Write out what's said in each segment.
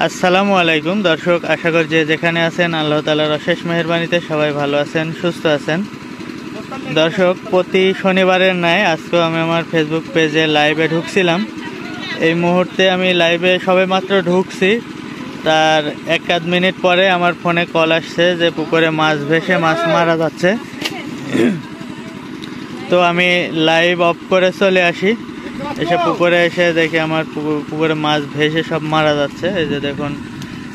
আসসালামু আলাইকুম দর্শক, আশা করি যে যেখানে আছেন আল্লাহ তাআলার অশেষ মেহেরবানিতে সবাই ভালো আছেন, সুস্থ আছেন। দর্শক, প্রতি শনিবারের ন্যায় আজকেও আমি আমার ফেসবুক পেজে লাইভে ঢুকছিলাম। এই মুহূর্তে আমি লাইভে সবেমাত্র ঢুকছি, তার এক আধ মিনিট পরে আমার ফোনে কল আসছে যে পুকুরে মাছ ভেসে মাছ মারা যাচ্ছে। তো আমি লাইভ অফ করে চলে আসি, এসে পুকুরে এসে দেখি আমার পুকুরে মাছ ভেসে সব মারা যাচ্ছে। এই যে দেখুন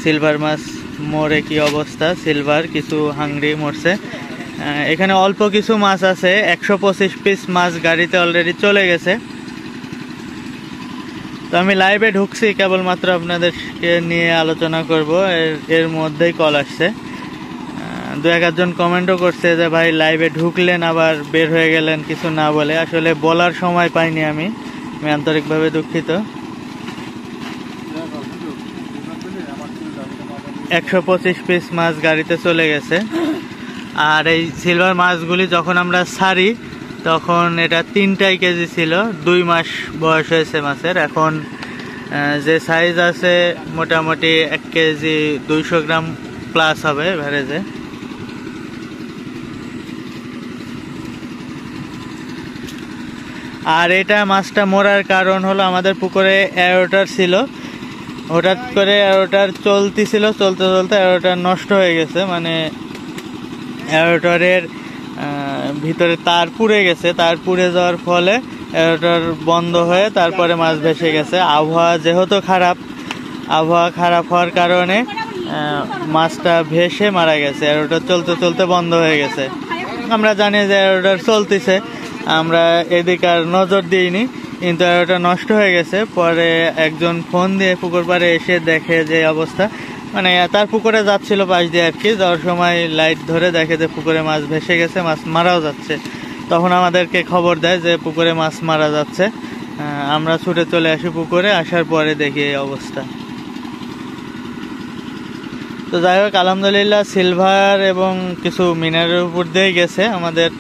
সিলভার মাছ মরে কি অবস্থা, সিলভার কিছু হাংরি মরছে। এখানে অল্প কিছু মাছ আছে, 125 পিস মাছ গাড়িতে অলরেডি চলে গেছে। তো আমি লাইভে ঢুকছি কেবলমাত্র আপনাদেরকে নিয়ে আলোচনা করব, এর মধ্যেই কল আসছে। দু একজন কমেন্টও করছে যে ভাই লাইভে ঢুকলেন আবার বের হয়ে গেলেন কিছু না বলে। আসলে বলার সময় পাইনি, আমি আন্তরিকভাবে দুঃখিত। 125 পিস মাছ গাড়িতে চলে গেছে। আর এই সিলভার মাছগুলি যখন আমরা ছাড়ি তখন এটা 3টাই কেজি ছিল, 2 মাস বয়স হয়েছে মাছের। এখন যে সাইজ আছে মোটামুটি 1 কেজি 200 গ্রাম প্লাস হবে ভ্যারেজে। আর এটা মাছটা মরার কারণ হলো আমাদের পুকুরে এরোটার ছিল, হঠাৎ করে এরোটার চলতে চলতে এরোটার নষ্ট হয়ে গেছে। মানে এরোটারের ভিতরে তার পুড়ে গেছে, তার পুড়ে যাওয়ার ফলে এরোটার বন্ধ হয়ে তারপরে মাছ ভেসে গেছে। আবহাওয়া যেহেতু খারাপ, আবহাওয়া খারাপ হওয়ার কারণে মাছটা ভেসে মারা গেছে। এরোটার চলতে চলতে বন্ধ হয়ে গেছে। আমরা জানি যে এরোটার চলতেছে, আমরা এদিকে আর নজর দিইনি, কিন্তু এরোটা নষ্ট হয়ে গেছে। পরে একজন ফোন দিয়ে পুকুর পাড়ে এসে দেখে যে অবস্থা, মানে তার পুকুরে যাচ্ছিল পাশ দিয়ে আর কি, যাওয়ার সময় লাইট ধরে দেখে যে পুকুরে মাছ ভেসে গেছে, মাছ মারাও যাচ্ছে। তখন আমাদেরকে খবর দেয় যে পুকুরে মাছ মারা যাচ্ছে। আমরা ছুটে চলে আসি পুকুরে, আসার পরে দেখি এই অবস্থা। তো যাই হোক, আলহামদুলিল্লাহ সিলভার এবং কিছু মিনারের উপর দিয়ে গেছে। আমাদের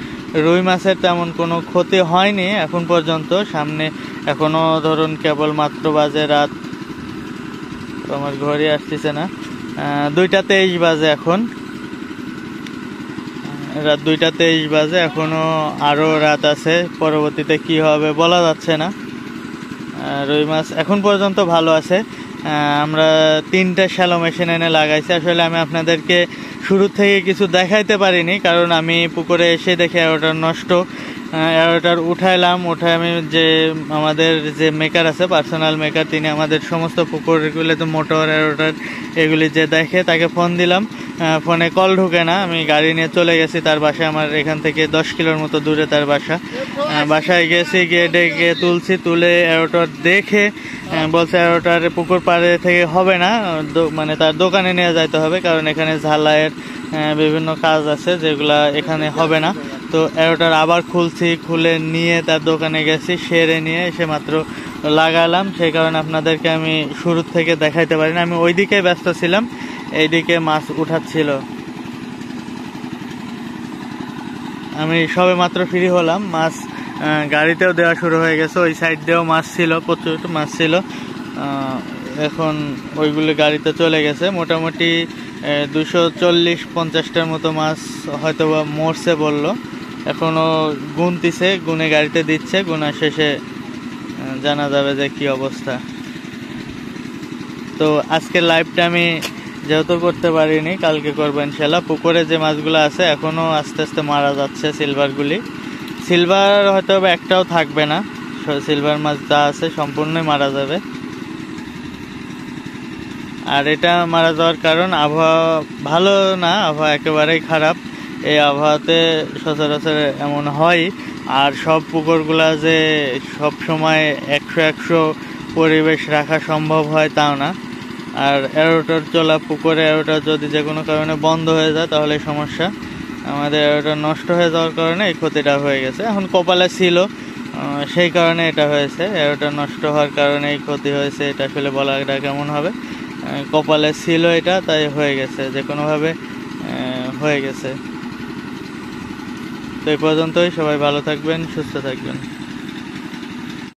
রুই মাছের তেমন কোনো ক্ষতি হয়নি এখন পর্যন্ত। সামনে এখনো ধরুন কেবলমাত্র বাজে রাত, আমার ঘরে আসতেছে না, 2টা 23 বাজে এখন, রাত 2টা 23 বাজে। এখনো আরো রাত আছে, পরবর্তীতে কি হবে বলা যাচ্ছে না। রুই মাছ এখন পর্যন্ত ভালো আছে। আমরা 3টা শ্যালো মেশিন এনে লাগাইছি। আসলে আমি আপনাদেরকে শুরু থেকে কিছু দেখাইতে পারিনি, কারণ আমি পুকুরে এসে দেখে এরোটার নষ্ট। এরোটার উঠাইলাম, উঠায় আমি যে আমাদের যে মেকার আছে, পার্সোনাল মেকার, তিনি আমাদের সমস্ত পুকুরগুলোতে মোটর এরোটার এগুলি যে দেখে তাকে ফোন দিলাম। ফোনে কল ঢুকে না, আমি গাড়ি নিয়ে চলে গেছি তার বাসায়। আমার এখান থেকে 10 কিলোর মতো দূরে তার বাসা। বাসায় গেছি, গিয়ে ডেকে তুলছি, তুলে এরোটার দেখে বলছে এরোটার পুকুর পাড়ে থেকে হবে না, মানে তার দোকানে নিয়ে যাইতে হবে, কারণ এখানে ঝালাইয়ের বিভিন্ন কাজ আছে যেগুলা এখানে হবে না। তো এরোটার আবার খুলছি, খুলে নিয়ে তার দোকানে গেছি, সেরে নিয়ে এসে মাত্র লাগালাম। সেই কারণে আপনাদেরকে আমি শুরু থেকে দেখাইতে পারি না, আমি ওইদিকে ব্যস্ত ছিলাম, এইদিকে মাছ উঠাচ্ছিল। আমি সবে মাত্র ফ্রি হলাম, মাছ গাড়িতেও দেওয়া শুরু হয়ে গেছে, ওই সাইড দিয়েও মাছ ছিল, প্রচুর মাছ ছিল। এখন ওইগুলো গাড়িতে চলে গেছে। মোটামুটি 240-50টার মতো মাছ হয়তো বা মরছে বললো। এখনো গুনতিছে, গুনে গাড়িতে দিচ্ছে, গুনা শেষে জানা যাবে যে কি অবস্থা। তো আজকের লাইভটা আমি যেহেতু করতে পারিনি, কালকে করবো ইনশাল্লাহ। পুকুরে যে মাছগুলো আছে এখনো আস্তে আস্তে মারা যাচ্ছে সিলভারগুলি। সিলভার হয়তো একটাও থাকবে না, সিলভার মাছ যা আছে সম্পূর্ণই মারা যাবে। আর এটা মারা যাওয়ার কারণ আবহাওয়া ভালো না, আবহাওয়া একেবারেই খারাপ। এই আবহাওয়াতে সচরাচর এমন হয়। আর সব পুকুরগুলা যে সব সময় 100 পরিবেশ রাখা সম্ভব হয় তাও না। আর এরোটার চলা পুকুরে এরোটা যদি যে কোনো কারণে বন্ধ হয়ে যায় তাহলে সমস্যা। আমাদের এরোটা নষ্ট হয়ে যাওয়ার কারণে এই ক্ষতিটা হয়ে গেছে। এখন কপালে ছিল সেই কারণে এটা হয়েছে, এরোটা নষ্ট হওয়ার কারণে এই ক্ষতি হয়েছে, এটা আসলে বলাটা কেমন হবে। কপালে ছিল এটা, তাই হয়ে গেছে, যে কোনোভাবে হয়ে গেছে। তো এই পর্যন্তই, সবাই ভালো থাকবেন, সুস্থ থাকবেন।